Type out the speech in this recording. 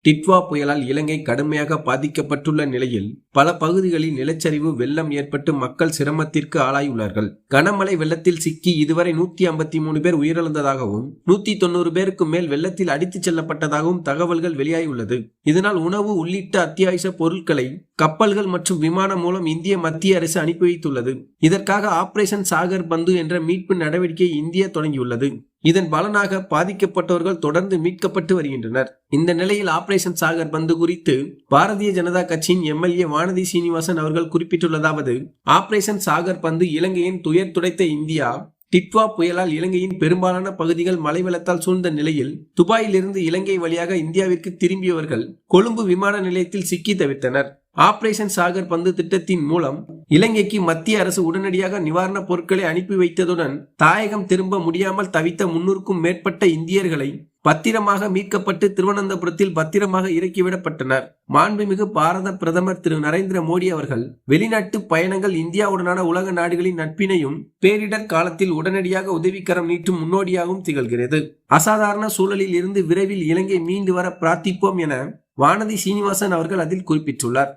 டிட்வா புயலால் இலங்கை கடுமையாக பாதிக்கப்பட்டுள்ள நிலையில் பல பகுதிகளில் நிலச்சரிவு வெள்ளம் ஏற்பட்டு மக்கள் சிரமத்திற்கு ஆளாயுள்ளார்கள். கனமழை வெள்ளத்தில் சிக்கி இதுவரை 153 பேர் உயிரிழந்ததாகவும் 190 பேருக்கு மேல் வெள்ளத்தில் அடித்துச் செல்லப்பட்டதாகவும் தகவல்கள் வெளியாகியுள்ளது. இதனால் உணவு உள்ளிட்ட அத்தியாவசிய பொருட்களை கப்பல்கள் மற்றும் விமானம் மூலம் இந்திய மத்திய அரசு அனுப்பி வைத்துள்ளது. இதற்காக ஆபரேஷன் சாகர் பந்து என்ற மீட்பு நடவடிக்கையை இந்தியா தொடங்கியுள்ளது. இதன் பலனாக பாதிக்கப்பட்டவர்கள் தொடர்ந்து மீட்கப்பட்டு வருகின்றனர். இந்த நிலையில் ஆபரேஷன் சாகர் பந்து குறித்து பாரதிய ஜனதா கட்சியின் எம்எல்ஏ வானதி சீனிவாசன் அவர்கள் குறிப்பிட்டுள்ளதாவது: ஆபரேஷன் சாகர் பந்து இலங்கையின் துயர் துடைத்த இந்தியா. டிட்வா புயலால் இலங்கையின் பெரும்பாலான பகுதிகள் மழை வெள்ளத்தால் சூழ்ந்த நிலையில் துபாயிலிருந்து இலங்கை வழியாக இந்தியாவிற்கு திரும்பியவர்கள் கொழும்பு விமான நிலையத்தில் சிக்கி தவித்தனர். ஆபரேஷன் சாகர் பந்து திட்டத்தின் மூலம் இலங்கைக்கு மத்திய அரசு உடனடியாக நிவாரணப் பொருட்களை அனுப்பி வைத்ததுடன் தாயகம் திரும்ப முடியாமல் தவித்த 300க்கும் மேற்பட்ட இந்தியர்களை பத்திரமாக மீட்கப்பட்டு திருவனந்தபுரத்தில் பத்திரமாக இறக்கிவிடப்பட்டனர். மாண்புமிகு பாரத பிரதமர் திரு நரேந்திர மோடி அவர்கள் வெளிநாட்டு பயணங்கள் இந்தியாவுடனான உலக நாடுகளின் நட்பினையும் பேரிடர் காலத்தில் உடனடியாக உதவிக்கரம் நீட்டும் முன்னோடியாகவும் திகழ்கிறது. அசாதாரண சூழலில் இருந்து விரைவில் இலங்கை மீண்டு வர பிரார்த்திப்போம் என வானதி சீனிவாசன் அவர்கள் அதில் குறிப்பிட்டுள்ளார்.